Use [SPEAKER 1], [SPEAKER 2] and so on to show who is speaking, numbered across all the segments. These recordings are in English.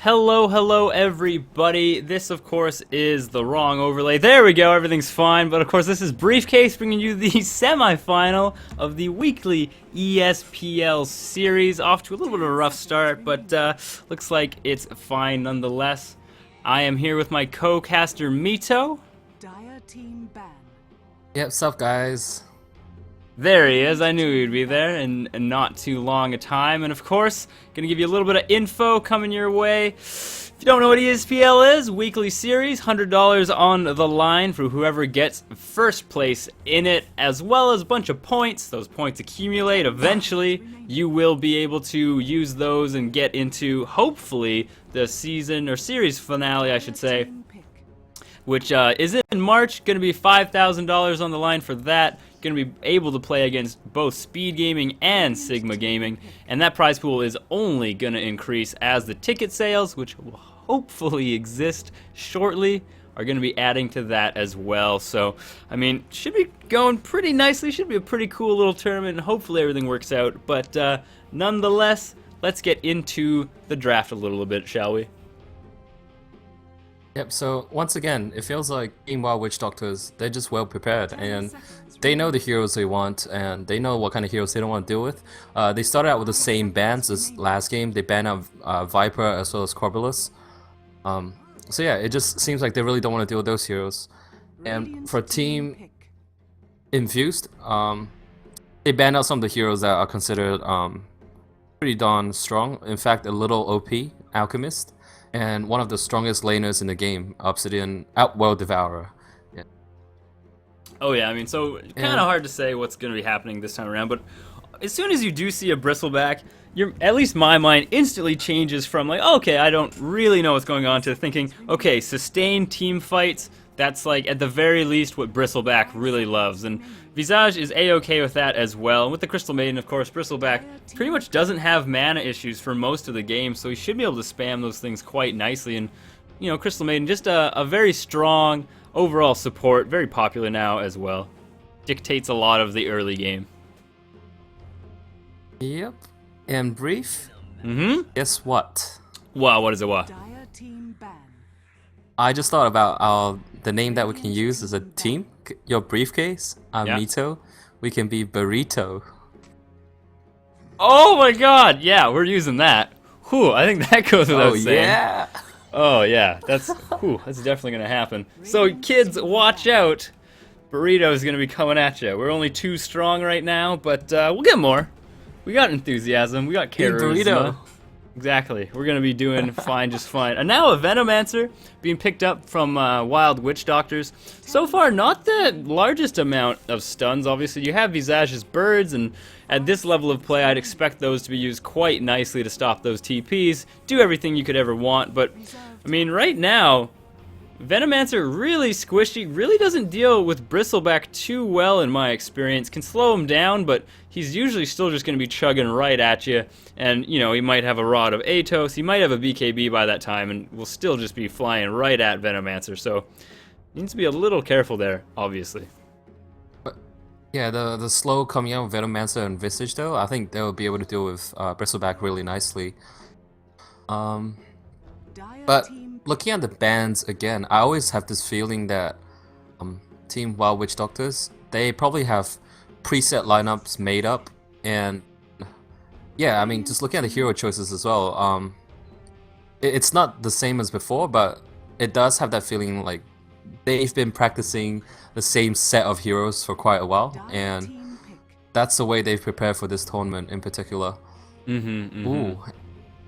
[SPEAKER 1] Hello everybody. This of course is the wrong overlay. There we go, everything's fine. But of course this is Briefcase bringing you the semi-final of the weekly ESPL series. Off to a little bit of a rough start, but looks like it's fine nonetheless. I am here with my co-caster Mito.
[SPEAKER 2] Yep, what's up guys?
[SPEAKER 1] There he is. I knew he would be there in not too long a time. And of course, gonna give you a little bit of info coming your way. If you don't know what ESPL is, weekly series, $100 on the line for whoever gets first place in it, as well as a bunch of points. Those points accumulate. Eventually, you will be able to use those and get into, hopefully, the season or series finale, I should say, which is in March. Going to be $5,000 on the line for that. Going to be able to play against both Speed Gaming and Sigma Gaming, and that prize pool is only going to increase as the ticket sales, which will hopefully exist shortly, are going to be adding to that as well. So, I mean, should be going pretty nicely. Should be a pretty cool little tournament, and hopefully everything works out. But nonetheless, let's get into the draft a little bit, shall we?
[SPEAKER 2] Yep, so once again, it feels like Team Wild Witch Doctors, they're just well prepared, and they know the heroes they want, and they know what kind of heroes they don't want to deal with. They started out with the same bans as last game. They banned out Viper as well as Corvulus. So yeah, it just seems like they really don't want to deal with those heroes. And for Team Infused, they banned out some of the heroes that are considered pretty darn strong. In fact, a little OP, Alchemist, and one of the strongest laners in the game, Obsidian Outworld Devourer. Yeah.
[SPEAKER 1] Oh yeah, I mean, so kind of hard to say what's going to be happening this time around, but as soon as you do see a Bristleback, at least my mind instantly changes from like, okay, I don't really know what's going on, to thinking, okay, sustained team fights, that's like at the very least what Bristleback really loves, and Visage is a-okay with that as well. And with the Crystal Maiden, of course, Bristleback pretty much doesn't have mana issues for most of the game, so he should be able to spam those things quite nicely. And, you know, Crystal Maiden, just a very strong overall support, very popular now as well. Dictates a lot of the early game.
[SPEAKER 2] Yep. And Brief? Guess what?
[SPEAKER 1] Wow, what is it, what?
[SPEAKER 2] I just thought about the name that we can use as a team. Your Briefcase, Mito. We can be Burrito.
[SPEAKER 1] Oh my god, yeah, we're using that. Whew, I think that goes without saying.
[SPEAKER 2] Yeah.
[SPEAKER 1] Oh yeah, that's definitely gonna happen. So kids, watch out. Burrito is gonna be coming at you. We're only 2 strong right now, but we'll get more. We got enthusiasm, we got charisma.
[SPEAKER 2] Burrito.
[SPEAKER 1] Exactly. We're going to be doing fine, just fine. And now a Venomancer being picked up from Wild Witch Doctors. So far, not the largest amount of stuns. Obviously, you have Visage's birds, and at this level of play, I'd expect those to be used quite nicely to stop those TPs. Do everything you could ever want. But, I mean, right now, Venomancer really squishy, really doesn't deal with Bristleback too well in my experience. Can slow him down, but he's usually still just going to be chugging right at you. And, you know, he might have a Rod of Atos, he might have a BKB by that time, and will still just be flying right at Venomancer. So, needs to be a little careful there, obviously.
[SPEAKER 2] But yeah, the slow coming out of Venomancer and Visage, though, I think they'll be able to deal with Bristleback really nicely. But looking at the bans again, I always have this feeling that Team Wild Witch Doctors, they probably have preset lineups made up, and yeah, I mean, just looking at the hero choices as well, it's not the same as before, but it does have that feeling like they've been practicing the same set of heroes for quite a while, and that's the way they've prepared for this tournament in particular. Ooh.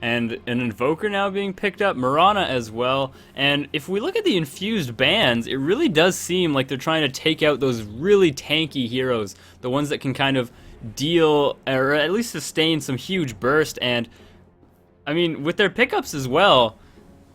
[SPEAKER 1] And an Invoker now being picked up, Mirana as well. And if we look at the Infused bans, it really does seem like they're trying to take out those really tanky heroes, the ones that can kind of deal, or at least sustain some huge burst. And, I mean, with their pickups as well,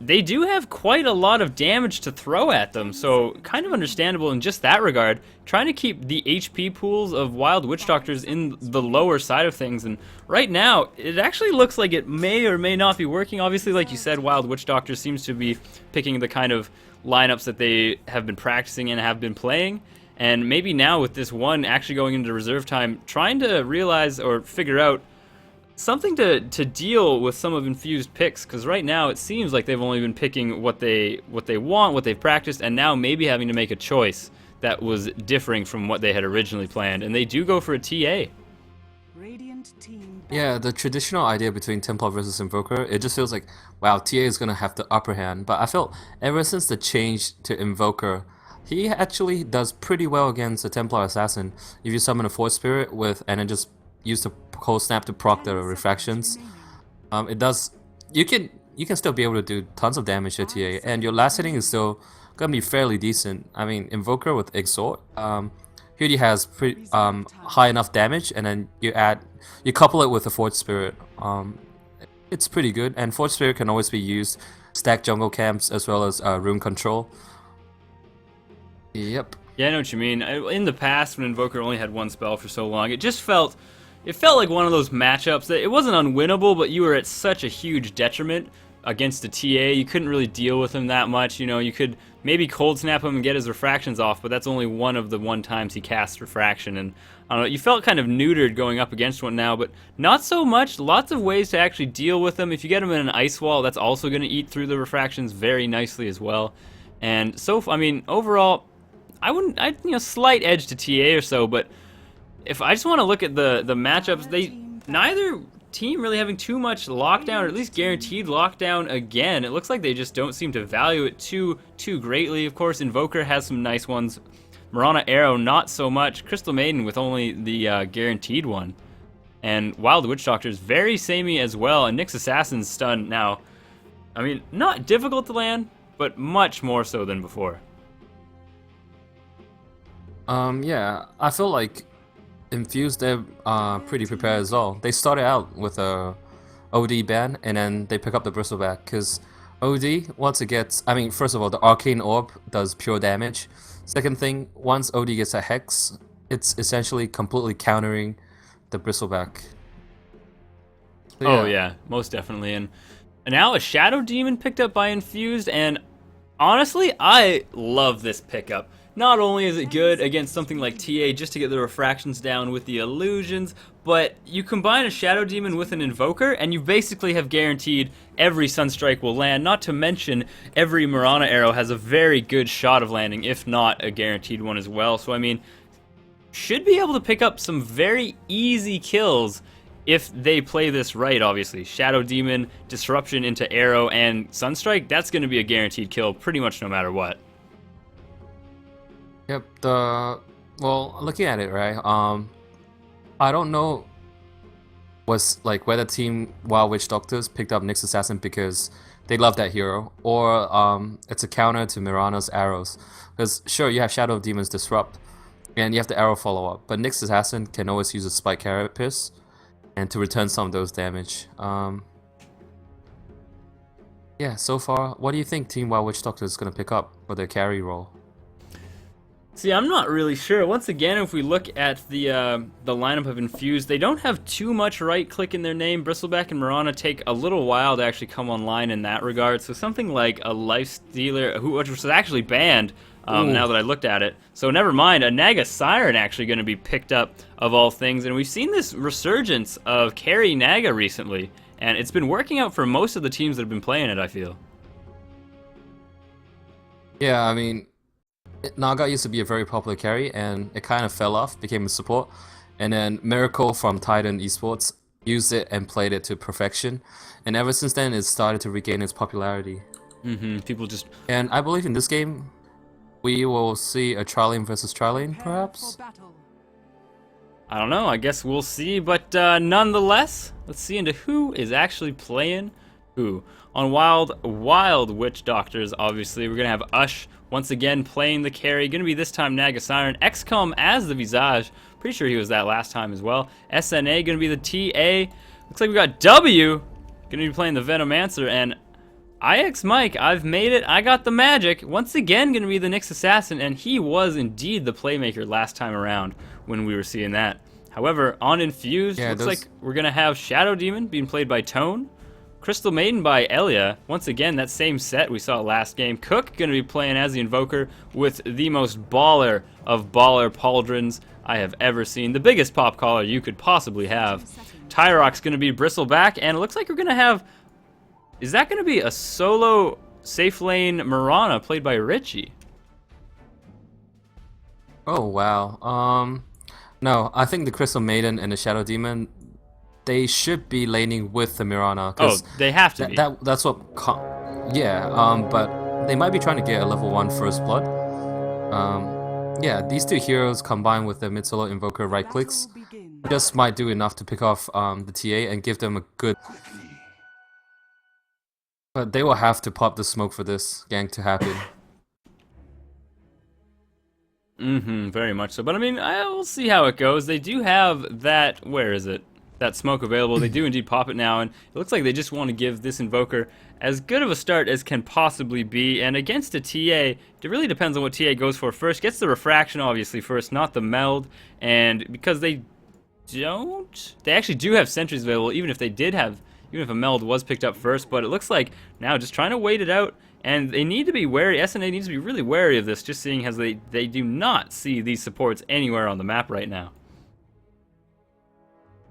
[SPEAKER 1] they do have quite a lot of damage to throw at them, so kind of understandable in just that regard. Trying to keep the HP pools of Wild Witch Doctors in the lower side of things, and right now, it actually looks like it may or may not be working. Obviously, like you said, Wild Witch Doctor seems to be picking the kind of lineups that they have been practicing and have been playing, and maybe now with this one actually going into reserve time, trying to realize or figure out something to deal with some of Infused picks, because right now it seems like they've only been picking what they want, what they've practiced, and now maybe having to make a choice that was differing from what they had originally planned, and they do go for a TA.
[SPEAKER 2] Yeah, the traditional idea between Templar versus Invoker, it just feels like, wow, TA is gonna have the upper hand. But I felt ever since the change to Invoker, he actually does pretty well against the Templar Assassin. If you summon a Force Spirit with and then just use the Cold Snap to proc the refractions, it does. You can still be able to do tons of damage to TA, and your last hitting is still gonna be fairly decent. I mean, Invoker with Exhort, he already has pretty high enough damage, and then you couple it with a Forge Spirit. It's pretty good, and Forge Spirit can always be used stack jungle camps as well as rune control. Yep.
[SPEAKER 1] Yeah, I know what you mean. In the past, when Invoker only had one spell for so long, it felt like one of those matchups that it wasn't unwinnable, but you were at such a huge detriment against a TA. You couldn't really deal with him that much. You know, you could maybe cold snap him and get his refractions off, but that's only one of the times he casts refraction. And I don't know, you felt kind of neutered going up against one now, but not so much. Lots of ways to actually deal with him. If you get him in an ice wall, that's also going to eat through the refractions very nicely as well. And so, I mean, overall, slight edge to TA or so, but if I just want to look at the matchups, neither team really having too much lockdown, or at least guaranteed lockdown again. It looks like they just don't seem to value it too greatly. Of course, Invoker has some nice ones. Mirana Arrow, not so much. Crystal Maiden with only the guaranteed one. And Wild Witch Doctor is very samey as well. And Nyx Assassin's stun now, I mean, not difficult to land, but much more so than before.
[SPEAKER 2] Yeah, I feel like Infused, they're pretty prepared as well. They started out with a OD ban, and then they pick up the Bristleback, because OD, once it gets, I mean, first of all, the Arcane Orb does pure damage. Second thing, once OD gets a Hex, it's essentially completely countering the Bristleback. So, yeah.
[SPEAKER 1] Oh yeah, most definitely. And now a Shadow Demon picked up by Infused, and honestly, I love this pickup. Not only is it good against something like TA just to get the refractions down with the illusions, but you combine a Shadow Demon with an Invoker and you basically have guaranteed every Sunstrike will land, not to mention every Mirana Arrow has a very good shot of landing, if not a guaranteed one as well. So I mean, should be able to pick up some very easy kills if they play this right, obviously. Shadow Demon, Disruption into Arrow, and Sunstrike, that's going to be a guaranteed kill pretty much no matter what.
[SPEAKER 2] Yep, well, looking at it, right, I don't know whether Team Wild Witch Doctors picked up Nyx Assassin because they love that hero, or it's a counter to Mirana's arrows. Because sure, you have Shadow Demon's Disrupt, and you have the arrow follow-up, but Nyx Assassin can always use a Spike Carapace and to return some of those damage. Yeah, so far, what do you think Team Wild Witch Doctors is going to pick up for their carry role?
[SPEAKER 1] See, I'm not really sure. Once again, if we look at the lineup of Infused, they don't have too much right-click in their name. Bristleback and Mirana take a little while to actually come online in that regard. So something like a Lifestealer, which was actually banned now that I looked at it. So never mind, a Naga Siren actually going to be picked up of all things. And we've seen this resurgence of carry Naga recently. And it's been working out for most of the teams that have been playing it, I feel.
[SPEAKER 2] Yeah, I mean, Naga used to be a very popular carry, and it kind of fell off, became a support, and then Miracle from Titan Esports used it and played it to perfection, and ever since then it's started to regain its popularity.
[SPEAKER 1] People just...
[SPEAKER 2] And I believe in this game, we will see a Trilane versus Trilane, perhaps?
[SPEAKER 1] I don't know, I guess we'll see, but nonetheless, let's see into who is actually playing who. On Wild Witch Doctors, obviously, we're going to have Ush once again playing the carry. Going to be this time Naga Siren. XCOM as the Visage. Pretty sure he was that last time as well. SNA going to be the TA. Looks like we got W going to be playing the Venomancer. And IX Mike, I've made it. I got the magic. Once again going to be the Nyx Assassin. And he was indeed the playmaker last time around when we were seeing that. However, on Infused, looks like we're going to have Shadow Demon being played by Tone. Crystal Maiden by Elia. Once again, that same set we saw last game. Cook going to be playing as the Invoker with the most baller of baller pauldrons, I have ever seen. The biggest pop collar you could possibly have. Tyrock's going to be Bristleback, and it looks like we're going to have... Is that going to be a solo safe lane Mirana played by Richie?
[SPEAKER 2] Oh wow. No, I think the Crystal Maiden and the Shadow Demon, they should be laning with the Mirana.
[SPEAKER 1] Oh, they have to be.
[SPEAKER 2] That's what. Yeah. But they might be trying to get a level 1 First Blood. Yeah, these two heroes combined with the mid solo invoker right clicks just might do enough to pick off the TA and give them a good. But they will have to pop the smoke for this gank to happen.
[SPEAKER 1] Very much so. But I mean, we'll see how it goes. They do have that, where is it? That smoke available. They do indeed pop it now, and it looks like they just want to give this Invoker as good of a start as can possibly be. And against a TA, it really depends on what TA goes for first. Gets the refraction, obviously, first, not the meld. And because they actually do have sentries available, even if a meld was picked up first. But it looks like now just trying to wait it out. And they need to be wary. SNA needs to be really wary of this, just seeing as they do not see these supports anywhere on the map right now.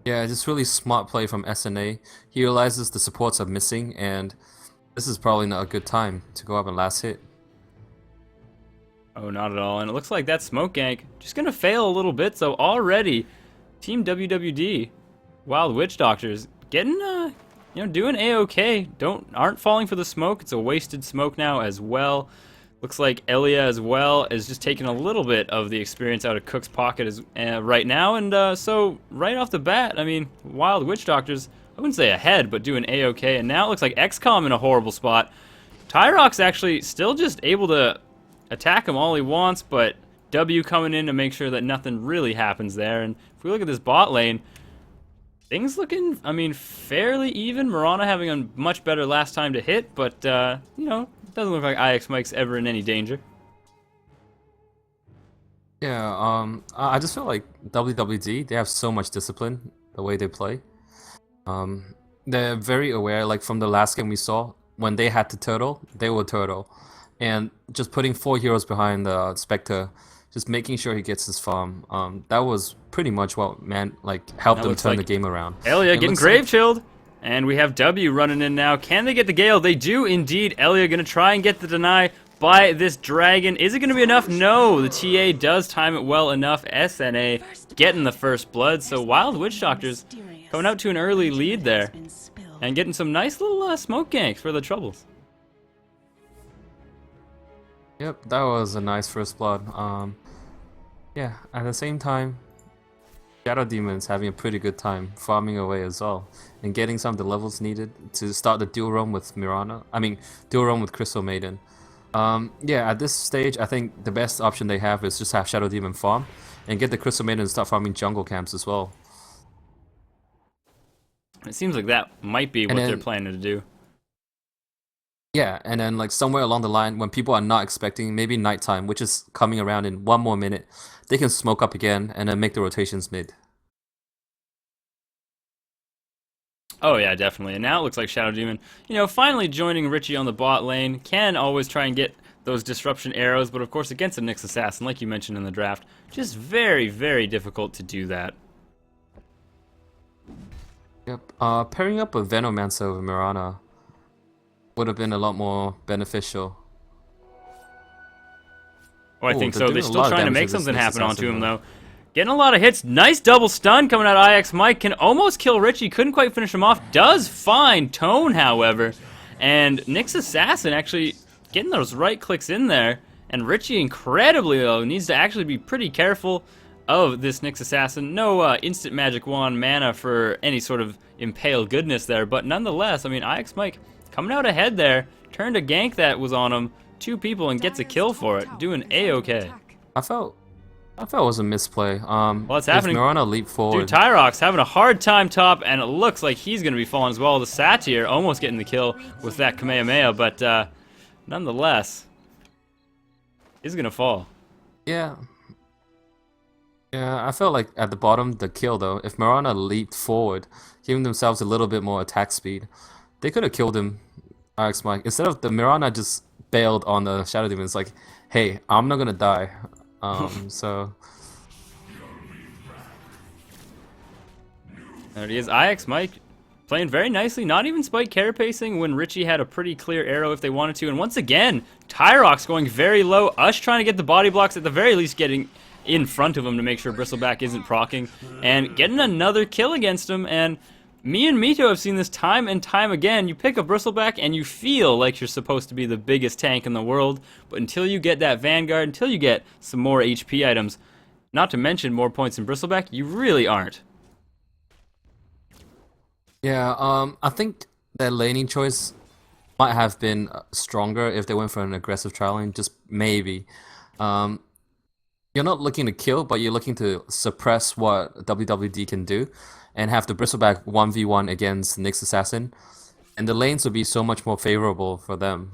[SPEAKER 2] Yeah, just really smart play from SNA. He realizes the supports are missing, and this is probably not a good time to go up and last hit.
[SPEAKER 1] Oh, not at all. And it looks like that smoke gank just going to fail a little bit. So already, Team WwD, Wild Witch Doctors, getting, doing A-okay. Aren't falling for the smoke. It's a wasted smoke now as well. Looks like Elia as well is just taking a little bit of the experience out of Cook's pocket right now. And so right off the bat, I mean, Wild Witch Doctors, I wouldn't say ahead, but doing A-okay. And now it looks like XCOM in a horrible spot. Tyrock's actually still just able to attack him all he wants, but W coming in to make sure that nothing really happens there. And if we look at this bot lane, things looking, I mean, fairly even. Mirana having a much better last time to hit, but, doesn't look like IX Mike's ever in any danger.
[SPEAKER 2] Yeah, I just feel like WwD, they have so much discipline, the way they play. They're very aware, like from the last game we saw, when they had to turtle, they will turtle. And just putting 4 heroes behind the Spectre, just making sure he gets his farm, that was pretty much what helped them turn the game around.
[SPEAKER 1] Elia getting grave chilled. And we have W running in now. Can they get the Gale? They do indeed. Elia going to try and get the deny by this dragon. Is it going to be enough? No. The TA does time it well enough. SNA getting the first blood. So Wild Witch Doctors coming out to an early lead there. And getting some nice little smoke ganks for the troubles.
[SPEAKER 2] Yep, that was a nice first blood. Yeah, at the same time, Shadow Demon's having a pretty good time farming away as well and getting some of the levels needed to start the dual run with dual run with Crystal Maiden. Yeah, at this stage, I think the best option they have is just have Shadow Demon farm and get the Crystal Maiden to start farming jungle camps as well.
[SPEAKER 1] It seems like that might be what they're planning to do.
[SPEAKER 2] Yeah, and then like somewhere along the line, when people are not expecting, maybe nighttime, which is coming around in 1 more minute, they can smoke up again and then make the rotations mid.
[SPEAKER 1] Oh yeah, definitely. And now it looks like Shadow Demon, finally joining Richie on the bot lane. Can always try and get those disruption arrows, but of course against a Nyx Assassin, like you mentioned in the draft, just very, very difficult to do that.
[SPEAKER 2] Yep. Pairing up with Venomancer over Mirana would have been a lot more beneficial.
[SPEAKER 1] Oh, I think so. They're still trying to make something happen onto him, though. Getting a lot of hits. Nice double stun coming out of IX Mike. Can almost kill Richie. Couldn't quite finish him off. Does find Tone, however. And Nyx Assassin actually getting those right clicks in there. And Richie, incredibly, though, needs to actually be pretty careful of this Nyx Assassin. No instant magic wand mana for any sort of impale goodness there. But nonetheless, I mean, IX Mike coming out ahead there. Turned a gank that was on him. 2 people and gets a kill for it. Doing A-okay.
[SPEAKER 2] I felt it was a misplay.
[SPEAKER 1] Well, it's happening.
[SPEAKER 2] Mirana leap forward.
[SPEAKER 1] Dude, Tyrock's having a hard time top, and it looks like he's going to be falling as well. The Satyr almost getting the kill with that Kamehameha, but nonetheless, he's going to fall.
[SPEAKER 2] Yeah. Yeah, I felt like at the bottom, the kill though, if Mirana leaped forward, giving themselves a little bit more attack speed, they could have killed him, RX Mike. Instead of the Mirana just bailed on the Shadow Demon, it's like, hey, I'm not going to die. So
[SPEAKER 1] There he is. IX Mike playing very nicely, not even spike carapacing when Richie had a pretty clear arrow if they wanted to. And once again, Tyrox going very low. Ush trying to get the body blocks, at the very least getting in front of him to make sure Bristleback isn't proccing. And getting another kill against him. And me and Mito have seen this time and time again. You pick a Bristleback and you feel like you're supposed to be the biggest tank in the world. But until you get that Vanguard, until you get some more HP items, not to mention more points in Bristleback, you really aren't.
[SPEAKER 2] Yeah, I think their laning choice might have been stronger if they went for an aggressive trialing, just maybe. You're not looking to kill, but you're looking to suppress what WwD can do, and have the Bristleback 1v1 against Nyx Assassin, and the lanes would be so much more favorable for them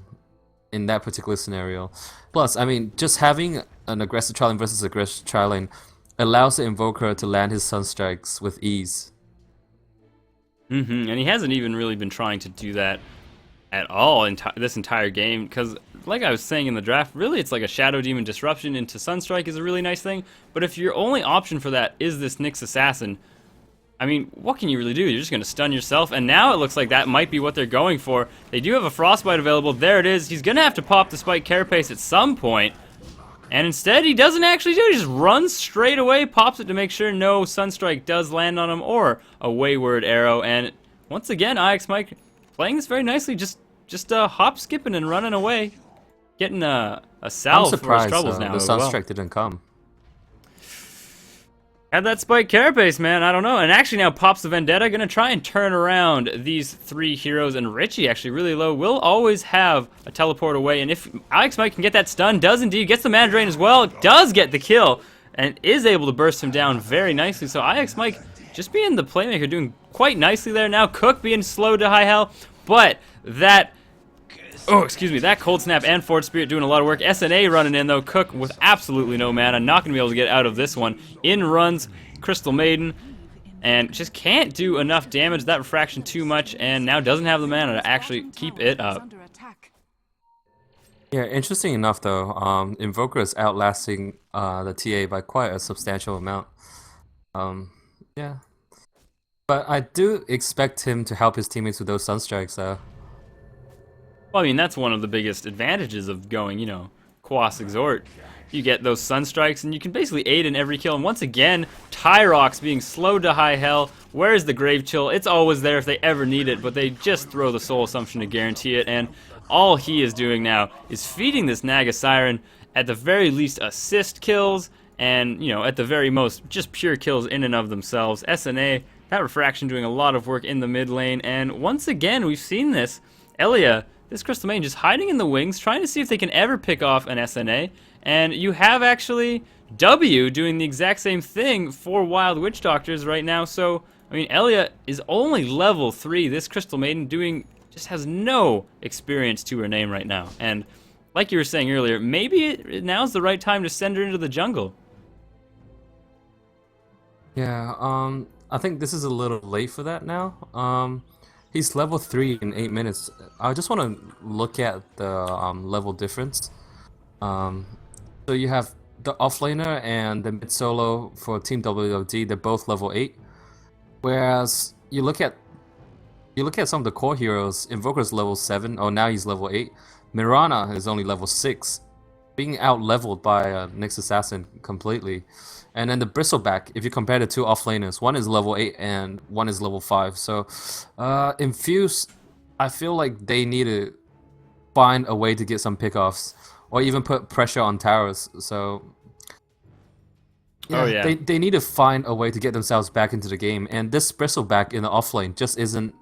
[SPEAKER 2] in that particular scenario. Plus, I mean, just having an aggressive trialing versus aggressive trialing allows the Invoker to land his Sunstrikes with ease.
[SPEAKER 1] And he hasn't even really been trying to do that at all in this entire game, because like I was saying in the draft, really it's like a Shadow Demon disruption into Sunstrike is a really nice thing, but if your only option for that is this Nyx Assassin, I mean, what can you really do? You're just going to stun yourself, and now it looks like that might be what they're going for. They do have a Frostbite available. There it is. He's going to have to pop the Spike Carapace at some point, and instead he doesn't actually do it. He just runs straight away, pops it to make sure no Sunstrike does land on him, or a Wayward Arrow, and once again, IX Mike playing this very nicely, just hop skipping and running away, getting a salve for his troubles now.
[SPEAKER 2] The Sunstrike didn't come.
[SPEAKER 1] Had that Spike Carapace, man, I don't know. And actually now pops the Vendetta, gonna try and turn around these three heroes, and Richie actually really low, will always have a teleport away, and if IX Mike can get that stun, does indeed, gets the Mana Drain as well, does get the kill, and is able to burst him down very nicely. So IX Mike just being the playmaker, doing quite nicely there. Now Cook being slowed to high health, but that that Cold Snap and Forward Spirit doing a lot of work. SNA running in though. Cook with absolutely no mana, not going to be able to get out of this one. In runs Crystal Maiden, and just can't do enough damage. That refraction too much, and now doesn't have the mana to actually keep it up.
[SPEAKER 2] Yeah, interesting enough though, Invoker is outlasting the TA by quite a substantial amount. Yeah. But I do expect him to help his teammates with those Sunstrikes though.
[SPEAKER 1] Well, I mean, that's one of the biggest advantages of going, you know, Quas Exhort. You get those Sunstrikes, and you can basically aid in every kill. And once again, Tyrox being slowed to high hell. Where's the Grave Chill? It's always there if they ever need it, but they just throw the Soul Assumption to guarantee it. And all he is doing now is feeding this Naga Siren, at the very least assist kills, and, you know, at the very most, just pure kills in and of themselves. SNA, that refraction doing a lot of work in the mid lane. And once again, we've seen this. Elia, this Crystal Maiden, just hiding in the wings, trying to see if they can ever pick off an SNA. And you have actually W doing the exact same thing for Wild Witch Doctors right now. So, I mean, Elia is only level 3. This Crystal Maiden just has no experience to her name right now. And like you were saying earlier, maybe now's the right time to send her into the jungle.
[SPEAKER 2] Yeah, I think this is a little late for that now. He's level 3 in 8 minutes. I just want to look at the level difference. So you have the offlaner and the mid solo for Team WwD. They're both level 8. Whereas you look at some of the core heroes. Invoker's level 7. Oh, now he's level 8. Mirana is only level 6, being out leveled by Nyx Assassin completely. And then the Bristleback, if you compare the two offlaners, one is level 8 and one is level 5. So, Infused, I feel like they need to find a way to get some pickoffs, or even put pressure on towers. So, yeah, they need to find a way to get themselves back into the game. And this Bristleback in the offlane just isn't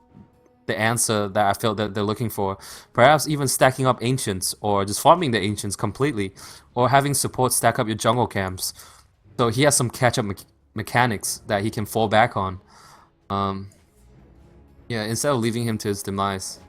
[SPEAKER 2] the answer that I felt that they're looking for. Perhaps even stacking up Ancients, or just farming the Ancients completely, or having support stack up your jungle camps. So he has some catch-up mechanics that he can fall back on. Yeah, instead of leaving him to his demise.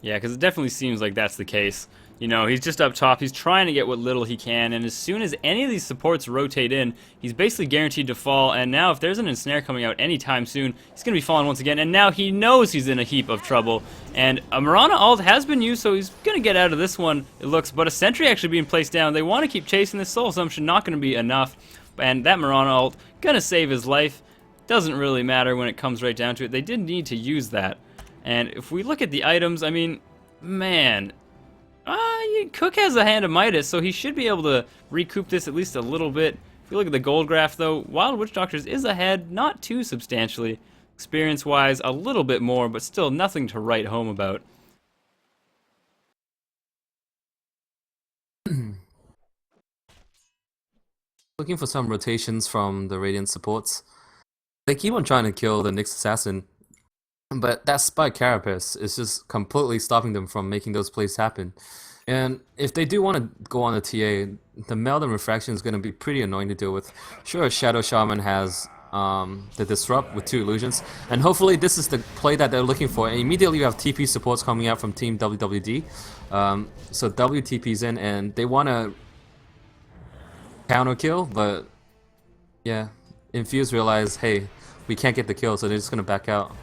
[SPEAKER 1] Yeah, because it definitely seems like that's the case. You know, he's just up top, he's trying to get what little he can, and as soon as any of these supports rotate in, he's basically guaranteed to fall, and now if there's an ensnare coming out anytime soon, he's going to be falling once again, and now he knows he's in a heap of trouble, and a Mirana ult has been used, so he's going to get out of this one, it looks, but a sentry actually being placed down. They want to keep chasing this Soul Assumption, not going to be enough, and that Mirana ult, going to save his life. doesn't really matter when it comes right down to it. They did need to use that. And if we look at the items, I mean, man, Cook has a hand of Midas, so he should be able to recoup this at least a little bit. If you look at the gold graph, though, Wild Witch Doctors is ahead, not too substantially. Experience-wise, a little bit more, but still nothing to write home about.
[SPEAKER 2] Looking for some rotations from the Radiant supports. They keep on trying to kill the Nyx Assassin, but that Spike Carapace is just completely stopping them from making those plays happen. And if they do want to go on the TA, the Meld and Refraction is going to be pretty annoying to deal with. Sure, Shadow Shaman has the Disrupt with 2 illusions, and hopefully this is the play that they're looking for. And immediately you have TP supports coming out from Team WwD. So WTP's in, and they want to counter kill, but yeah, Infused realize, hey, we can't get the kill, so they're just gonna back out.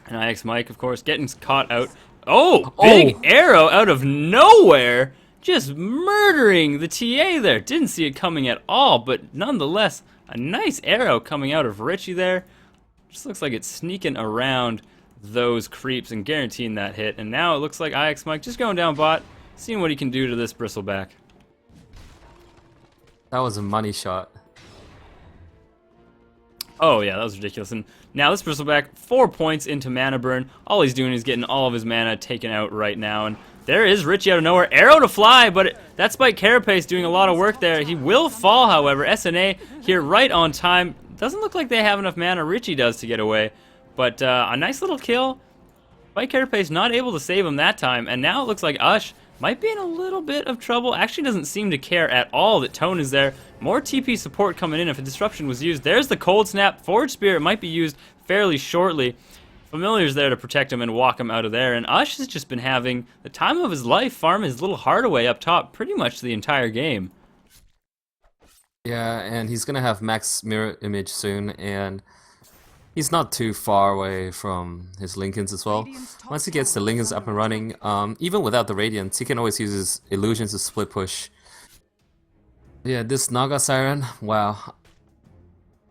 [SPEAKER 1] And IX Mike, of course, getting caught out. Oh, big arrow out of nowhere, just murdering the TA there. Didn't see it coming at all, but nonetheless, a nice arrow coming out of Richie there. Just looks like it's sneaking around those creeps and guaranteeing that hit. And now it looks like IX Mike just going down bot, seeing what he can do to this Bristleback.
[SPEAKER 2] That was a money shot.
[SPEAKER 1] Oh yeah, that was ridiculous. And now this Bristleback, 4 points into mana burn. All he's doing is getting all of his mana taken out right now. And there is Richie out of nowhere. Arrow to fly, but that Spike Carapace doing a lot of work there. He will fall, however. SNA here right on time. Doesn't look like they have enough mana. Richie does to get away. But a nice little kill. Spike Carapace not able to save him that time. And now it looks like Ush might be in a little bit of trouble. Actually doesn't seem to care at all that Tone is there. More TP support coming in if a disruption was used. There's the Cold Snap. Forge Spirit might be used fairly shortly. Familiar's there to protect him and walk him out of there. And Ush has just been having the time of his life, farming his little heart away up top pretty much the entire game.
[SPEAKER 2] Yeah, and he's gonna have max mirror image soon, and he's not too far away from his Lincolns as well. Once he gets the Lincolns up and running, even without the Radiance, he can always use his illusions to split push. Yeah, this Naga Siren, wow.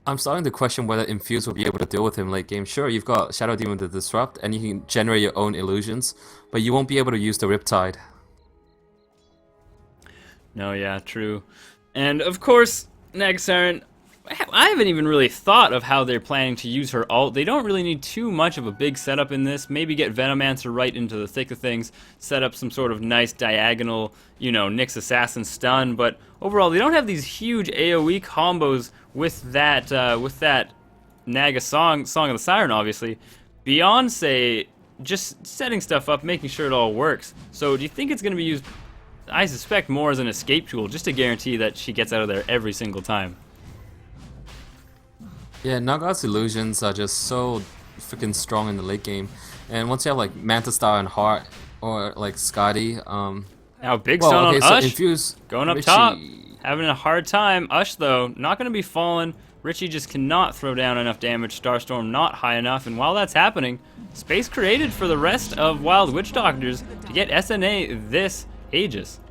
[SPEAKER 2] I'm starting to question whether Infused will be able to deal with him late game. Sure, you've got Shadow Demon to disrupt, and you can generate your own illusions, but you won't be able to use the Riptide.
[SPEAKER 1] No, yeah, true. And of course, Naga Siren, I haven't even really thought of how they're planning to use her ult. They don't really need too much of a big setup in this. Maybe get Venomancer right into the thick of things, set up some sort of nice diagonal, you know, Nyx Assassin stun. But overall, they don't have these huge AoE combos with that Naga Song of the Siren, obviously. Beyond, say, just setting stuff up, making sure it all works. So do you think it's going to be used, I suspect, more as an escape tool, just to guarantee that she gets out of there every single time?
[SPEAKER 2] Yeah, Naga's illusions are just so freaking strong in the late game, and once you have like Manta Star and Heart or like Scotty,
[SPEAKER 1] now big stun on
[SPEAKER 2] so
[SPEAKER 1] Ush,
[SPEAKER 2] Infuse,
[SPEAKER 1] going up
[SPEAKER 2] Richie.
[SPEAKER 1] top, having a hard time. Ush though, not going to be falling. Richie just cannot throw down enough damage. Starstorm not high enough, and while that's happening, space created for the rest of Wild Witch Doctors to get SNA this Aegis.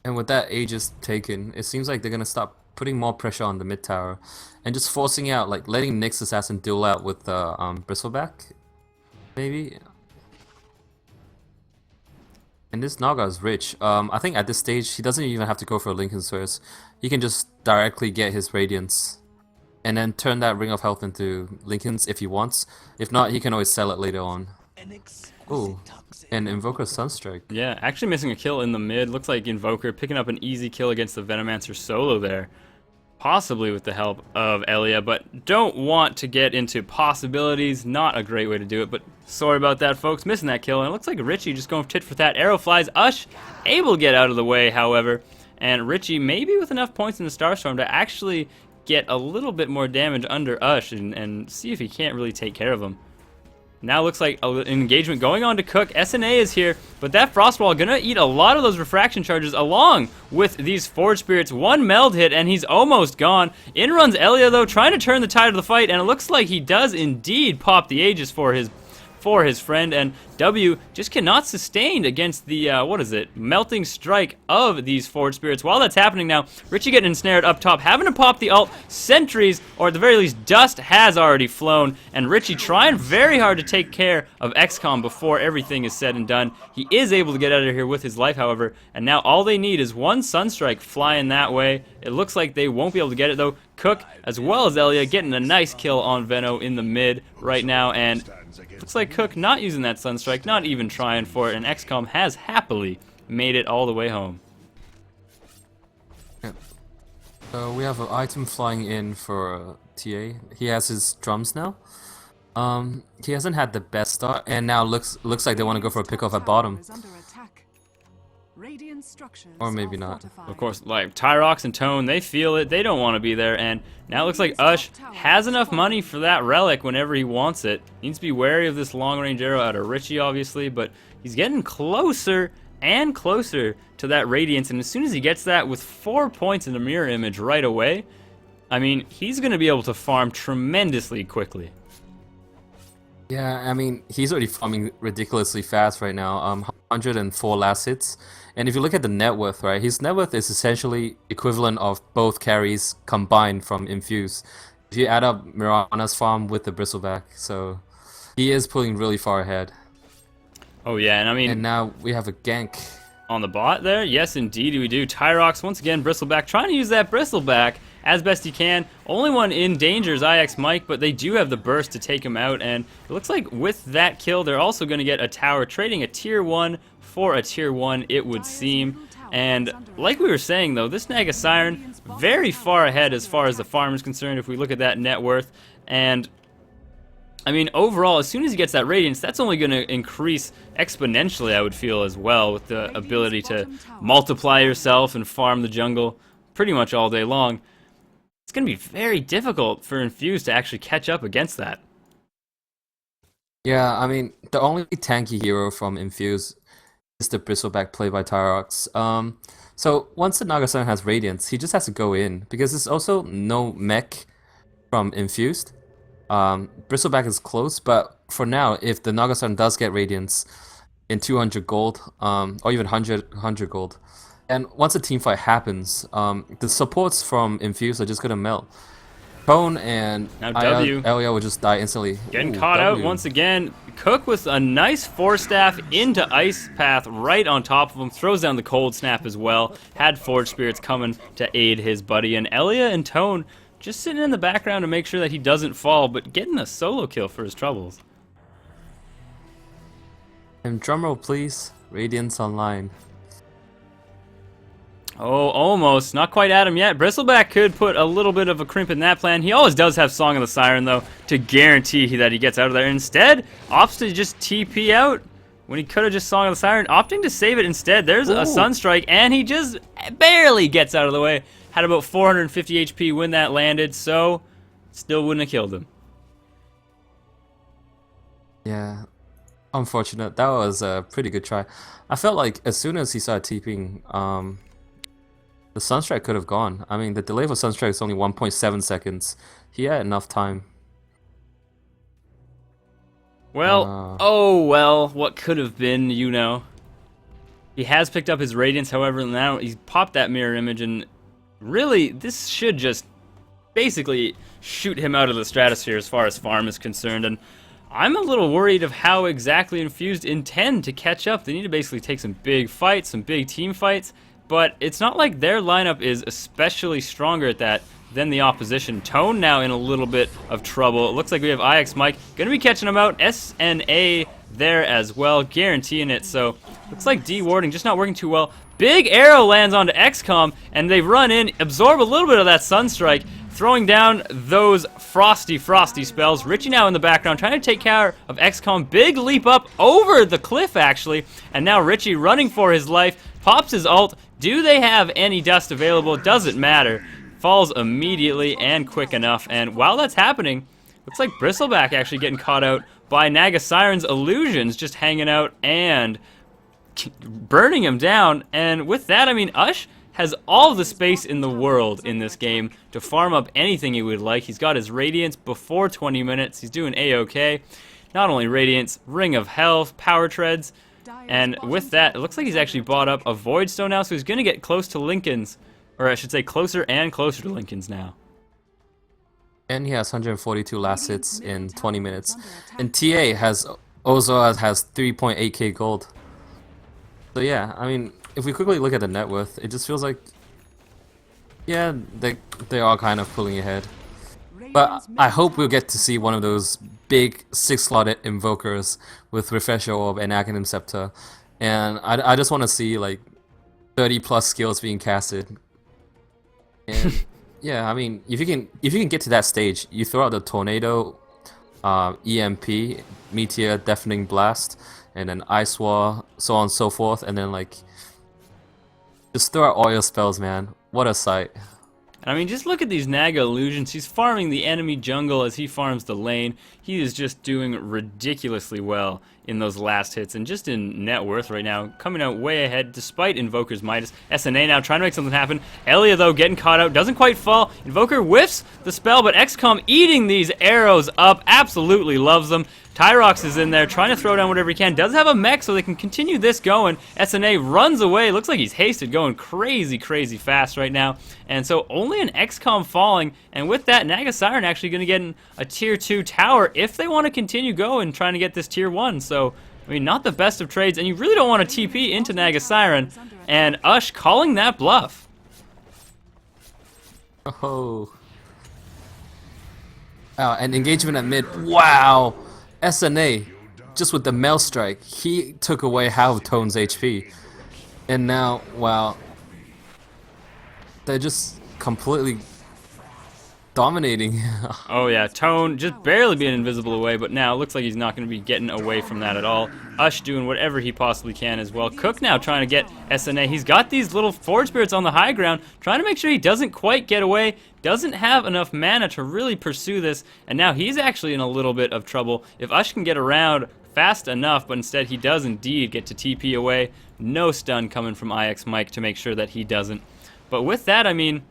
[SPEAKER 2] And with that Aegis taken, it seems like they're gonna start putting more pressure on the mid tower, and just forcing out, like letting Nyx Assassin duel out with the Bristleback, maybe. And this Naga is rich. I think at this stage he doesn't even have to go for a Lincoln Source. He can just directly get his Radiance, and then turn that Ring of Health into Lincolns if he wants. If not, he can always sell it later on. Ooh. And Invoker Sunstrike.
[SPEAKER 1] Yeah, actually missing a kill in the mid. Looks like Invoker picking up an easy kill against the Venomancer solo there. Possibly with the help of Elia, but don't want to get into possibilities. Not a great way to do it, but sorry about that, folks. Missing that kill, and it looks like Richie just going tit for tat. Arrow flies. Ush able to get out of the way, however. And Richie maybe with enough points in the Starstorm to actually get a little bit more damage under Ush and see if he can't really take care of him. Now looks like an engagement going on to Cook. SNA is here, but that Frostwall gonna eat a lot of those refraction charges along with these Forge Spirits. One meld hit and he's almost gone. In runs Elia though, trying to turn the tide of the fight, and it looks like he does indeed pop the Aegis for his for his friend, and W just cannot sustain against the, what is it, melting strike of these Forge Spirits. While that's happening now, Richie getting ensnared up top, having to pop the ult. Sentries, or at the very least, dust has already flown, and Richie trying very hard to take care of XCOM before everything is said and done. He is able to get out of here with his life, however, and now all they need is one Sunstrike flying that way. It looks like they won't be able to get it, though. Cook, as well as Elia, getting a nice kill on Venno in the mid right now, and looks like Cook not using that Sunstrike, not even trying for it, and XCOM has happily made it all the way home.
[SPEAKER 2] Yeah. We have an item flying in for TA. He has his drums now. He hasn't had the best start, and now looks like they want to go for a pick-off at bottom. Or maybe not.
[SPEAKER 1] Of course, like Tyrox and Tone, they feel it. They don't want to be there. And now it looks like Ush has enough money for that relic whenever he wants it. Needs to be wary of this long-range arrow out of Richie, obviously, but he's getting closer and closer to that Radiance. And as soon as he gets that with 4 points in the mirror image right away, I mean, he's going to be able to farm tremendously quickly.
[SPEAKER 2] Yeah, I mean, he's already farming ridiculously fast right now. 104 last hits. And if you look at the net worth, right, his net worth is essentially equivalent of both carries combined from Infused. If you add up Mirana's farm with the Bristleback, so he is pulling really far ahead.
[SPEAKER 1] Oh yeah, and I mean...
[SPEAKER 2] And now we have a gank.
[SPEAKER 1] On the bot there? Yes, indeed we do. Tyrox, once again, Bristleback, trying to use that Bristleback as best he can. Only one in danger is IX Mike, but they do have the burst to take him out, and it looks like with that kill, they're also going to get a tower, trading a tier 1 for a tier 1, it would seem. And like we were saying, though, this Naga Siren, very far ahead as far as the farm is concerned, if we look at that net worth. And I mean, overall, as soon as he gets that Radiance, that's only going to increase exponentially, I would feel, as well, with the ability to multiply yourself and farm the jungle pretty much all day long. It's going to be very difficult for Infused to actually catch up against that.
[SPEAKER 2] Yeah, I mean, the only tanky hero from Infused is the Bristleback play by Tyrox. So once the Naga-san has Radiance, he just has to go in, because there's also no mech from Infused. Bristleback is close, but for now, if the Naga-san does get Radiance in 200 gold, or even 100 gold, and once a team fight happens, the supports from Infused are just gonna melt. Tone and
[SPEAKER 1] now W.
[SPEAKER 2] Elia will just die instantly.
[SPEAKER 1] Getting caught out once again. Cook with a nice Force Staff into Ice Path right on top of him. Throws down the Cold Snap as well. Had Forge Spirits coming to aid his buddy. And Elia and Tone just sitting in the background to make sure that he doesn't fall, but getting a solo kill for his troubles.
[SPEAKER 2] And drumroll, please. Radiance online.
[SPEAKER 1] Oh, almost. Not quite at him yet. Bristleback could put a little bit of a crimp in that plan. He always does have Song of the Siren, though, to guarantee that he gets out of there. Instead, opts to just TP out when he could have just Song of the Siren. Opting to save it instead. There's a Sunstrike, and he just barely gets out of the way. Had about 450 HP when that landed, so still wouldn't have killed him.
[SPEAKER 2] Yeah, unfortunate. That was a pretty good try. I felt like as soon as he started TPing, the Sunstrike could have gone. I mean, the delay for Sunstrike is only 1.7 seconds. He had enough time.
[SPEAKER 1] Well, oh well, what could have been, you know. He has picked up his Radiance, however, now he's popped that mirror image, and really, this should just basically shoot him out of the stratosphere as far as farm is concerned, and I'm a little worried of how exactly Infused intend to catch up. They need to basically take some big fights, some big team fights, but it's not like their lineup is especially stronger at that than the opposition. Tone now in a little bit of trouble. It looks like we have IX Mike going to be catching him out. SNA there as well, guaranteeing it. So looks like D-warding just not working too well. Big arrow lands onto XCOM, and they run in, absorb a little bit of that Sunstrike, throwing down those frosty spells. Richie now in the background trying to take care of XCOM. Big leap up over the cliff, actually, and now Richie running for his life, pops his ult. Do they have any dust available? Doesn't matter. Falls immediately and quick enough, and while that's happening, looks like Bristleback actually getting caught out by Naga Siren's illusions, just hanging out and burning him down. And with that, I mean, Ush has all the space in the world in this game to farm up anything he would like. He's got his Radiance before 20 minutes. He's doing A-OK. not only Radiance, Ring of Health, Power Treads, and with that, it looks like he's actually bought up a Void Stone now, so he's going to get close to Lincoln's, or I should say closer and closer to Lincoln's now.
[SPEAKER 2] And he has 142 last hits in 20 minutes. And TA also has 3.8k gold. So yeah, I mean, if we quickly look at the net worth, it just feels like, yeah, they are kind of pulling ahead. But I hope we'll get to see one of those big 6-slotted invokers with Refresher Orb and Aghanim Scepter. And I just want to see like 30 plus skills being casted. And yeah, I mean, if you can get to that stage, you throw out the Tornado, EMP, Meteor, Deafening Blast, and then Ice Wall, so on and so forth, and then like just throw out all your spells, man. What a sight.
[SPEAKER 1] I mean, just look at these Naga illusions. He's farming the enemy jungle as he farms the lane. He is just doing ridiculously well in those last hits, and just in net worth right now, coming out way ahead despite Invoker's Midas. SNA now trying to make something happen. Elia, though, getting caught out, doesn't quite fall. Invoker whiffs the spell, but XCOM eating these arrows up, absolutely loves them. Tyrox is in there trying to throw down whatever he can. Does have a mech, so they can continue this going. SNA runs away. Looks like he's hasted, going crazy, crazy fast right now. And so only an XCOM falling. And with that, Naga Siren actually going to get a tier 2 tower if they want to continue going, trying to get this tier 1. So, I mean, not the best of trades. And you really don't want to TP into Naga Siren. And Ush calling that bluff.
[SPEAKER 2] Oh. And engagement at mid. Wow. SNA, just with the Mail Strike, he took away half of Tone's HP. And now, wow, they're just completely dominating.
[SPEAKER 1] Oh yeah, Tone just barely being invisible away, but now it looks like he's not going to be getting away from that at all. Ush doing whatever he possibly can as well. Cook now trying to get SNA. He's got these little Forge Spirits on the high ground, trying to make sure he doesn't quite get away, doesn't have enough mana to really pursue this, and now he's actually in a little bit of trouble. If Ush can get around fast enough, but instead he does indeed get to TP away. No stun coming from IX Mike to make sure that he doesn't. But with that, I mean,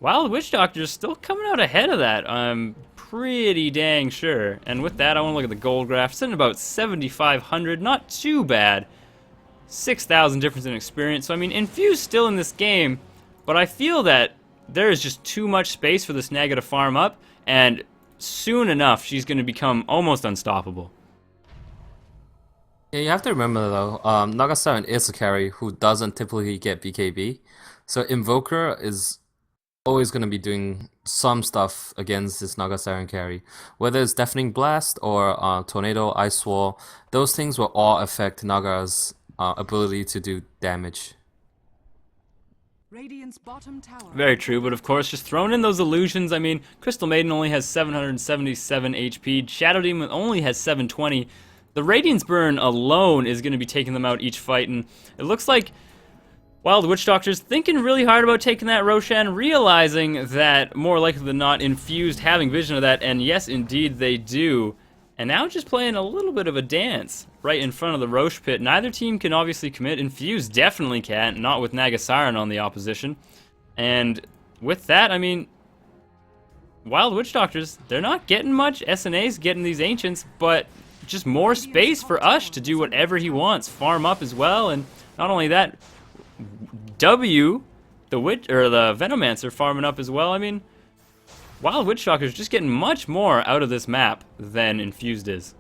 [SPEAKER 1] Wild Witch Doctor's still coming out ahead of that, I'm pretty dang sure. And with that, I want to look at the gold graph. Sitting about 7,500, not too bad. 6,000 difference in experience. So, I mean, Infused still in this game, but I feel that there is just too much space for this Naga to farm up, and soon enough, she's going to become almost unstoppable.
[SPEAKER 2] Yeah, you have to remember though, Naga Siren is a carry who doesn't typically get BKB. So Invoker is always going to be doing some stuff against this Naga Siren carry. Whether it's Deafening Blast or Tornado, Ice Wall, those things will all affect Naga's ability to do damage.
[SPEAKER 1] Very true, but of course, just throwing in those illusions. I mean, Crystal Maiden only has 777 HP. Shadow Demon only has 720. The Radiance Burn alone is going to be taking them out each fight, and it looks like Wild Witch Doctor's thinking really hard about taking that Roshan, realizing that more likely than not, Infused having vision of that, and yes, indeed they do. And now just playing a little bit of a dance right in front of the Roche pit. Neither team can obviously commit. Infused definitely can't, not with Naga Siren on the opposition. And with that, I mean, Wild Witch Doctors, they're not getting much. SNA's getting these Ancients, but just more space for Ush to do whatever he wants. Farm up as well, and not only that, the Venomancer farming up as well. I mean, Wild Witch Doctor's just getting much more out of this map than Infused is.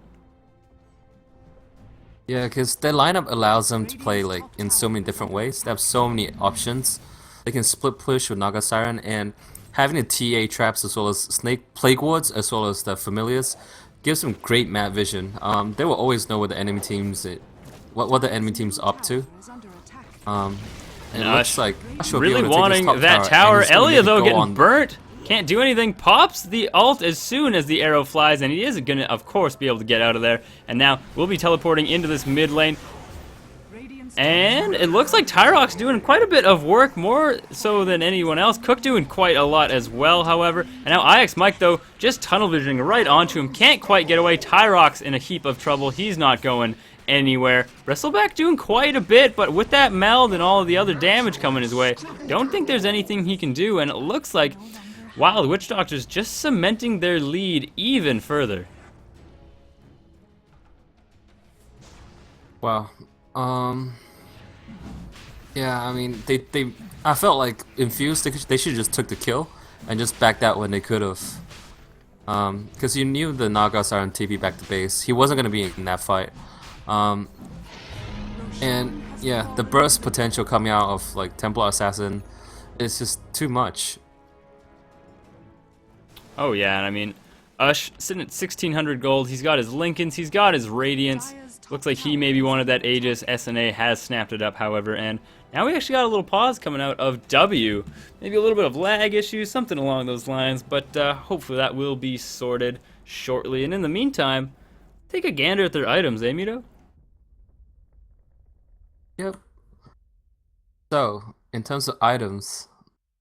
[SPEAKER 2] Yeah, because their lineup allows them to play like in so many different ways. They have so many options. They can split push with Naga Siren, and having the TA traps as well as Snake Plague Wards as well as the Familiars gives them great map vision. They will always know what the enemy team's up to. And it looks like Ush will be
[SPEAKER 1] really
[SPEAKER 2] able to take
[SPEAKER 1] wanting
[SPEAKER 2] this top
[SPEAKER 1] that tower. Elia though
[SPEAKER 2] go
[SPEAKER 1] getting
[SPEAKER 2] on.
[SPEAKER 1] burnt. Can't do anything. Pops the ult as soon as the arrow flies, and he is going to, of course, be able to get out of there. And now we'll be teleporting into this mid lane. And it looks like Tyrox doing quite a bit of work, more so than anyone else. Cook doing quite a lot as well, however. And now IX Mike, though, just tunnel visioning right onto him. Can't quite get away. Tyrox in a heap of trouble. He's not going anywhere. Bristleback doing quite a bit, but with that meld and all of the other damage coming his way, don't think there's anything he can do. And it looks like Wild Witch Doctors just cementing their lead even further.
[SPEAKER 2] Wow. Um. Yeah, I mean, I felt like Infused, they should just took the kill and just backed out when they could have. Because you knew the Nagas are on TP back to base. He wasn't gonna be in that fight. Um, and yeah, the burst potential coming out of like Templar Assassin is just too much.
[SPEAKER 1] Oh yeah, and I mean, Ush sitting at 1600 gold. He's got his Lincolns, he's got his Radiance. Looks like he maybe wanted that Aegis. SNA has snapped it up, however, and now we actually got a little pause coming out of W. Maybe a little bit of lag issues, something along those lines, but hopefully that will be sorted shortly. And in the meantime, take a gander at their items, eh, Mito?
[SPEAKER 2] Yep. So, in terms of items,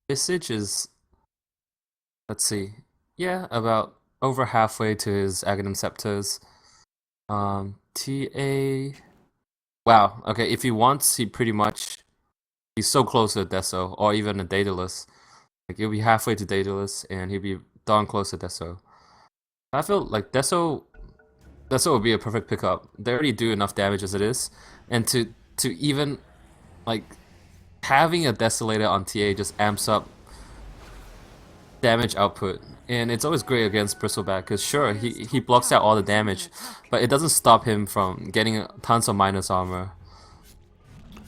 [SPEAKER 2] Visage is, let's see, yeah, about over halfway to his Aghanim Scepters. TA, wow, okay, if he wants, he's so close to Deso, or even a Daedalus. Like, he'll be halfway to Daedalus, and he'll be darn close to Deso. I feel like Deso would be a perfect pickup. They already do enough damage as it is, and to even, like, having a Desolator on TA just amps up damage output, and it's always great against Bristleback because sure he blocks out all the damage, but it doesn't stop him from getting tons of minus armor.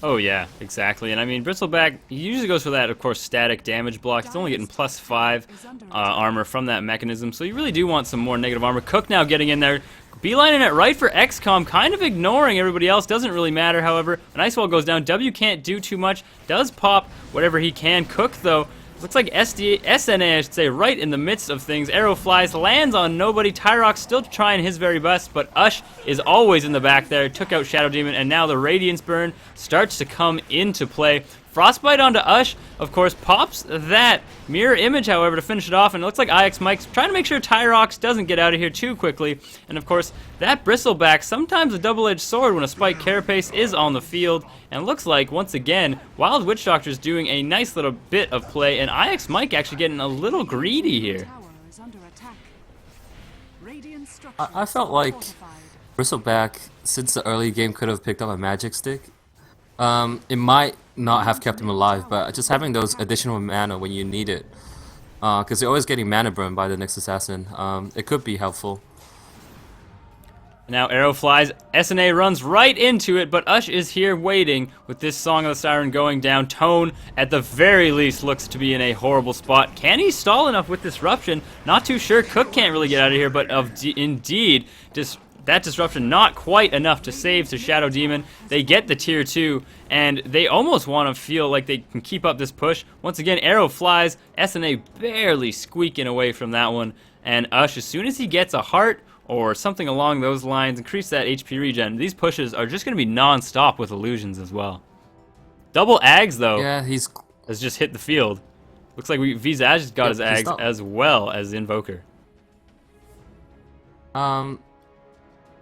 [SPEAKER 1] Oh yeah, exactly. And I mean, Bristleback, he usually goes for that, of course, static damage block. He's only getting +5 armor from that mechanism, so you really do want some more negative armor. Cook now getting in there, beelining it right for XCOM, kind of ignoring everybody else. Doesn't really matter, however. An Ice Wall goes down. W can't do too much. Does pop whatever he can. Cook, though, looks like SNA, I should say, right in the midst of things. Arrow flies, lands on nobody. Tyrox still trying his very best, but Ush is always in the back there. Took out Shadow Demon, and now the Radiance Burn starts to come into play. Frostbite onto Ush, of course, pops that mirror image, however, to finish it off, and it looks like IX Mike's trying to make sure Tyrox doesn't get out of here too quickly. And of course, that Bristleback, sometimes a double-edged sword when a Spike Carapace is on the field, and it looks like, once again, Wild Witch Doctor's doing a nice little bit of play, and IX Mike actually getting a little greedy here.
[SPEAKER 2] I felt like Bristleback, since the early game could have picked up a magic stick, it might not have kept him alive, but just having those additional mana when you need it, because you're always getting mana burn by the next assassin, it could be helpful.
[SPEAKER 1] Now Arrow flies, SNA runs right into it, but Ush is here waiting with this Song of the Siren going down. Tone, at the very least, looks to be in a horrible spot. Can he stall enough with Disruption? Not too sure. Cook can't really get out of here, but indeed, that Disruption not quite enough to save to Shadow Demon. They get the tier 2, and they almost want to feel like they can keep up this push. Once again, Arrow flies, SNA barely squeaking away from that one, and Ush, as soon as he gets a heart or something along those lines, increase that HP regen, these pushes are just going to be non-stop with illusions as well. Double Ags, though,
[SPEAKER 2] Yeah,
[SPEAKER 1] has just hit the field. Looks like Visage has got his Ags as well as Invoker.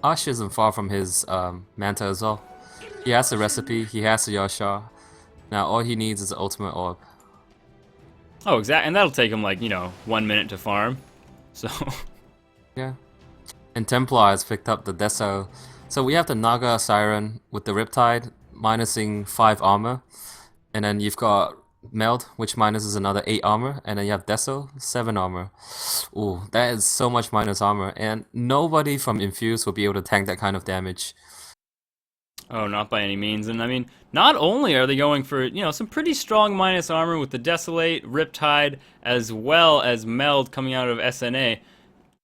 [SPEAKER 2] Ush isn't far from his Manta as well. He has the recipe, he has the Yasha. Now all he needs is the ultimate orb.
[SPEAKER 1] Oh, exactly, and that'll take him like, 1 minute to farm. So
[SPEAKER 2] Yeah. And Templar has picked up the Deso. So we have the Naga Siren with the Riptide, minusing 5 armor. And then you've got Meld, which minuses another 8 armor. And then you have Deso, 7 armor. Ooh, that is so much minus armor. And nobody from Infused will be able to tank that kind of damage.
[SPEAKER 1] oh, not by any means. And I mean, not only are they going for, some pretty strong minus armor with the Desolate, Riptide, as well as Meld coming out of SNA,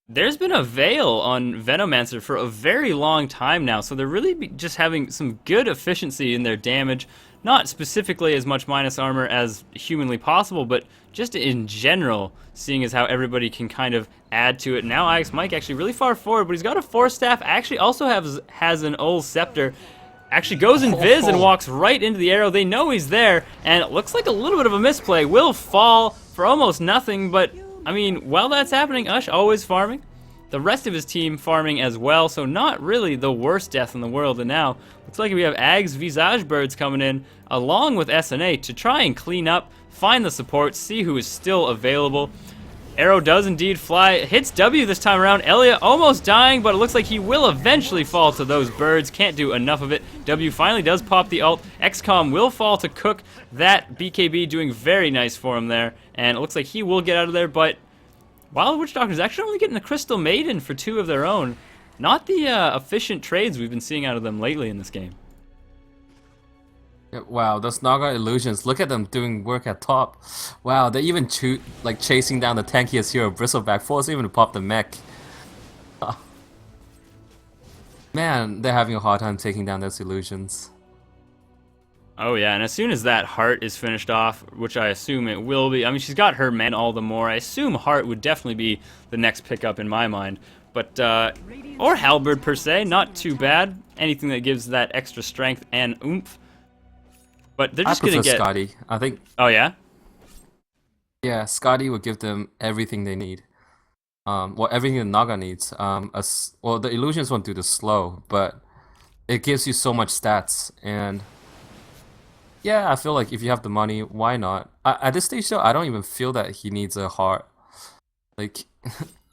[SPEAKER 1] there's been a Veil on Venomancer for a very long time now, so they're really just having some good efficiency in their damage. Not specifically as much minus armor as humanly possible, but just in general, seeing as how everybody can kind of add to it. Now IX Mike actually really far forward, but he's got a Force Staff, actually also has an Ul Scepter. Actually goes in Viz and walks right into the arrow. They know he's there, and it looks like a little bit of a misplay. Will fall for almost nothing, but I mean, while that's happening, Ush always farming. The rest of his team farming as well, so not really the worst death in the world. And now, looks like we have Ags Visage Birds coming in, along with SNA, to try and clean up, find the support, see who is still available. Arrow does indeed fly, hits W this time around. Elliot almost dying, but it looks like he will eventually fall to those birds. Can't do enough of it. W finally does pop the ult. XCOM will fall to cook that. BKB doing very nice for him there, and it looks like he will get out of there, but Wild Witch Doctor's actually only getting a Crystal Maiden for 2 of their own. Not the efficient trades we've been seeing out of them lately in this game.
[SPEAKER 2] Yeah, wow, those Naga illusions. Look at them doing work at top. Wow, they're even chasing down the tankiest hero, Bristleback, forcing him to pop the mech. Man, they're having a hard time taking down those illusions.
[SPEAKER 1] Oh yeah, and as soon as that Heart is finished off, which I assume it will be, I mean, she's got her men all the more. I assume Heart would definitely be the next pickup in my mind. But, or Halberd per se, not too bad. Anything that gives that extra strength and oomph. But they're just gonna get
[SPEAKER 2] Scotty. I think.
[SPEAKER 1] Oh yeah?
[SPEAKER 2] Yeah, Scotty will give them everything they need. Well, everything the Naga needs. Well, the illusions won't do the slow, but it gives you so much stats. And yeah, I feel like if you have the money, why not? At this stage, though, I don't even feel that he needs a heart. Like,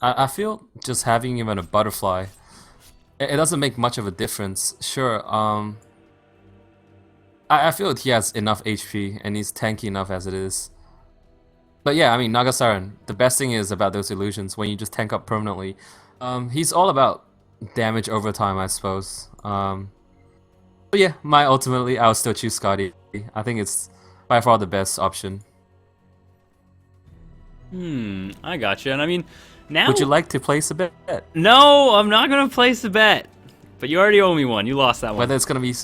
[SPEAKER 2] I feel just having him in a butterfly, it doesn't make much of a difference. Sure, I feel that he has enough HP and he's tanky enough as it is. But yeah, I mean, Nagasaran, the best thing is about those illusions when you just tank up permanently. He's all about damage over time, I suppose. But yeah, ultimately, I'll still choose Scotty. I think it's by far the best option.
[SPEAKER 1] I gotcha. And I mean, now...
[SPEAKER 2] Would you like to place a bet?
[SPEAKER 1] No, I'm not going to place a bet. But you already owe me one. You lost that one.
[SPEAKER 2] Whether it's going to be...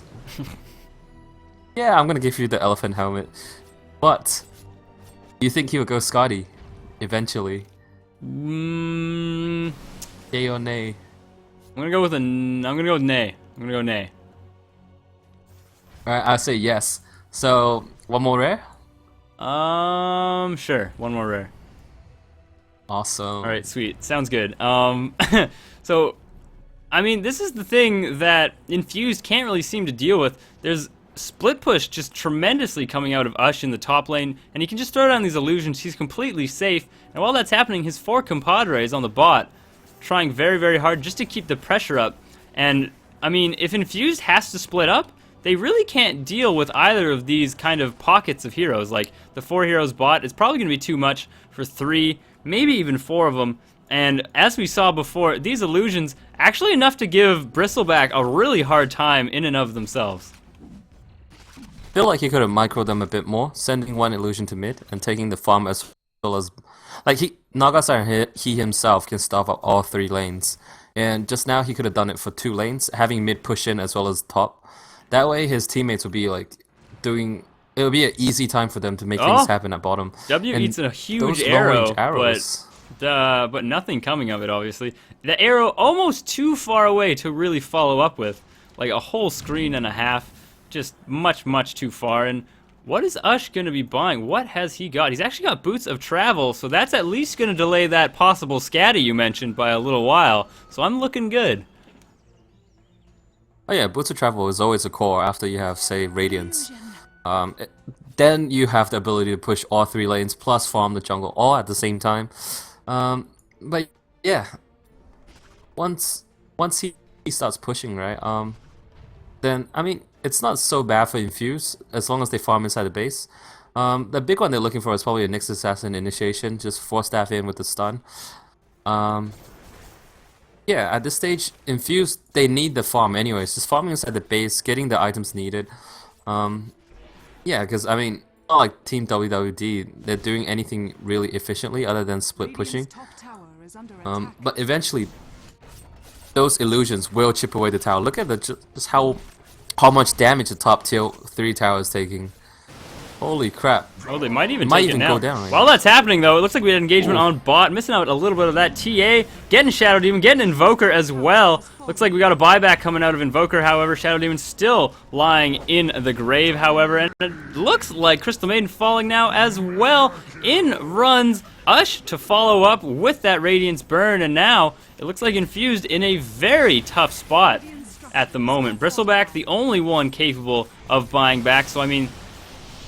[SPEAKER 2] Yeah, I'm going to give you the elephant helmet. But... you think he would go Scotty eventually? Yay or nay?
[SPEAKER 1] I'm gonna go with nay. I'm gonna go nay.
[SPEAKER 2] Alright, I'll say yes. So, one more rare?
[SPEAKER 1] Sure. One more rare.
[SPEAKER 2] Awesome.
[SPEAKER 1] Alright, sweet. Sounds good. So, I mean, this is the thing that Infused can't really seem to deal with. There's split push just tremendously coming out of Ush in the top lane, and he can just throw down these illusions. He's completely safe, and while that's happening, his 4 compadres on the bot trying very, very hard just to keep the pressure up. And, I mean, if Infused has to split up, they really can't deal with either of these kind of pockets of heroes. Like, the 4 heroes bot is probably going to be too much for 3, maybe even 4 of them. And as we saw before, these illusions actually enough to give Bristleback a really hard time in and of themselves.
[SPEAKER 2] I feel like he could have microed them a bit more, sending one illusion to mid and taking the farm as well as... Like, Nagasar, he himself can stuff up all 3 lanes. And just now he could have done it for 2 lanes, having mid push in as well as top. That way his teammates would be like doing... It would be an easy time for them to make things happen at bottom.
[SPEAKER 1] W
[SPEAKER 2] and
[SPEAKER 1] eats a huge arrow, but nothing coming of it, obviously. The arrow almost too far away to really follow up with. Like a whole screen and a half. Just much, much too far. And what is Ush going to be buying? What has he got? He's actually got Boots of Travel, so that's at least going to delay that possible scatty you mentioned by a little while. So I'm looking good.
[SPEAKER 2] Oh yeah, Boots of Travel is always a core after you have, say, Radiance. Then you have the ability to push all 3 lanes plus farm the jungle all at the same time. But yeah, once he starts pushing, right? Then I mean, it's not so bad for Infuse as long as they farm inside the base. The big one they're looking for is probably a Nyx Assassin initiation, just 4 staff in with the stun. Yeah, at this stage, Infused, they need the farm anyways. Just farming inside the base, getting the items needed. Yeah, because I mean, not like Team WwD, they're doing anything really efficiently other than split pushing. But eventually, those illusions will chip away the tower. Look at just how much damage the top tier 3 tower is taking. Holy crap.
[SPEAKER 1] Oh, they might even take it now.
[SPEAKER 2] Go down right
[SPEAKER 1] While
[SPEAKER 2] now.
[SPEAKER 1] that's happening, though, it looks like we had engagement on bot. Missing out a little bit of that. TA getting Shadow Demon, getting Invoker as well. Looks like we got a buyback coming out of Invoker, however. Shadow Demon still lying in the grave, however. And it looks like Crystal Maiden falling now as well. In runs Ush to follow up with that Radiance Burn. And now it looks like Infused in a very tough spot at the moment. Bristleback, the only one capable of buying back. So, I mean...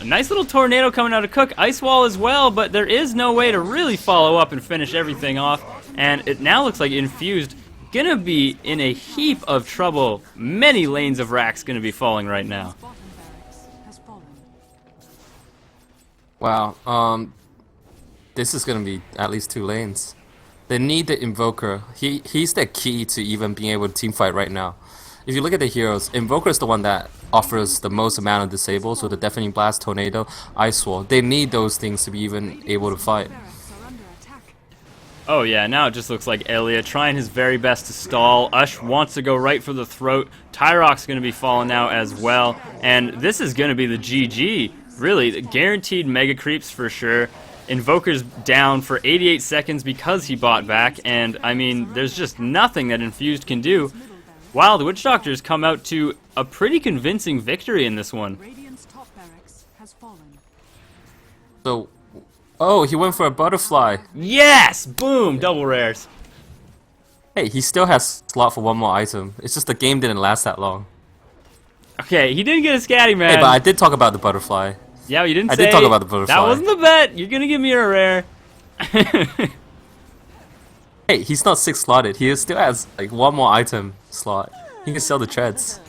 [SPEAKER 1] A nice little tornado coming out of Cook. Ice Wall as well, but there is no way to really follow up and finish everything off. And it now looks like Infused gonna be in a heap of trouble. Many lanes of racks gonna be falling right now.
[SPEAKER 2] Wow, this is gonna be at least 2 lanes. They need the Invoker. He's the key to even being able to teamfight right now. If you look at the heroes, Invoker is the one that offers the most amount of disables with the Deafening Blast, Tornado, Ice Wall. They need those things to be even able to fight.
[SPEAKER 1] Oh yeah, now it just looks like Elia trying his very best to stall. Ush wants to go right for the throat. Tyrock's going to be falling now as well. And this is going to be the GG. Really, guaranteed mega creeps for sure. Invoker's down for 88 seconds because he bought back. And, I mean, there's just nothing that Infused can do. Wow, the Witch Doctors come out to a pretty convincing victory in this one.
[SPEAKER 2] So, oh, he went for a butterfly.
[SPEAKER 1] Yes! Boom! Double rares.
[SPEAKER 2] Hey, he still has slot for one more item. It's just the game didn't last that long.
[SPEAKER 1] Okay, he didn't get a scatty, man.
[SPEAKER 2] Hey, but I did talk about the butterfly.
[SPEAKER 1] Yeah, you didn't
[SPEAKER 2] I
[SPEAKER 1] say...
[SPEAKER 2] did talk about the butterfly.
[SPEAKER 1] That wasn't the bet. You're gonna give me a rare.
[SPEAKER 2] Hey, he's not 6 slotted. He still has like one more item slot. He can sell the treads.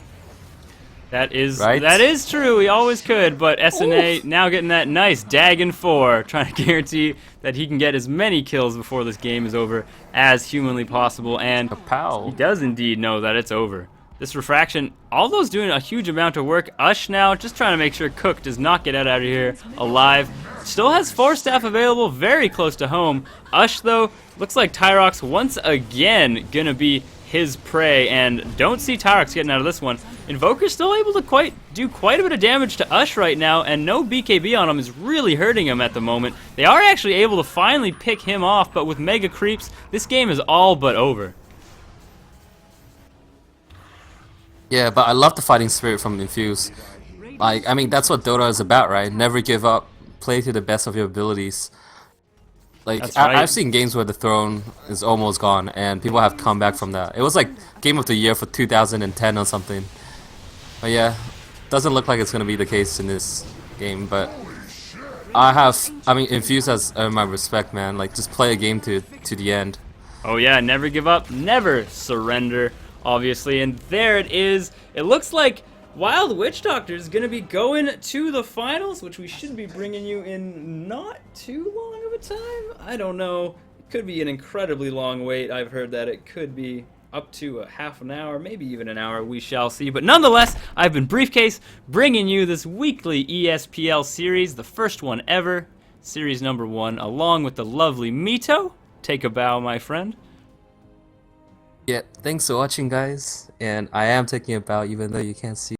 [SPEAKER 1] That is
[SPEAKER 2] right?
[SPEAKER 1] That is true. He always could, but SNA now getting that nice Dagon 4, trying to guarantee that he can get as many kills before this game is over as humanly possible, and
[SPEAKER 2] Kapow.
[SPEAKER 1] he does indeed know that it's over. This refraction, all those doing a huge amount of work. Ush now just trying to make sure Cook does not get out of here alive. Still has 4 staff available, very close to home. Ush though, looks like Tyrox once again gonna be his prey, and don't see Tyrox getting out of this one. Invoker's still able to do quite a bit of damage to Ush right now, and no BKB on him is really hurting him at the moment. They are actually able to finally pick him off, but with mega creeps, this game is all but over.
[SPEAKER 2] Yeah, but I love the fighting spirit from Infused. Like, I mean, that's what Dota is about, right? Never give up, play to the best of your abilities. Like,
[SPEAKER 1] That's right.
[SPEAKER 2] I've seen games where the throne is almost gone, and people have come back from that. It was like Game of the Year for 2010 or something. But yeah, doesn't look like it's gonna be the case in this game. But I mean, Infused has earned my respect, man. Like, just play a game to the end.
[SPEAKER 1] Oh yeah, never give up, never surrender, obviously. And there it is. It looks like Wild Witch Doctor is going to be going to the finals, which we should be bringing you in not too long of a time. I don't know. It could be an incredibly long wait. I've heard that it could be up to a half an hour, maybe even an hour. We shall see. But nonetheless, I've been Briefcase, bringing you this weekly ESPL series, the first one ever, series number 1, along with the lovely Mito. Take a bow, my friend.
[SPEAKER 2] Yeah, thanks for watching, guys. And I am taking a bow, even though you can't see.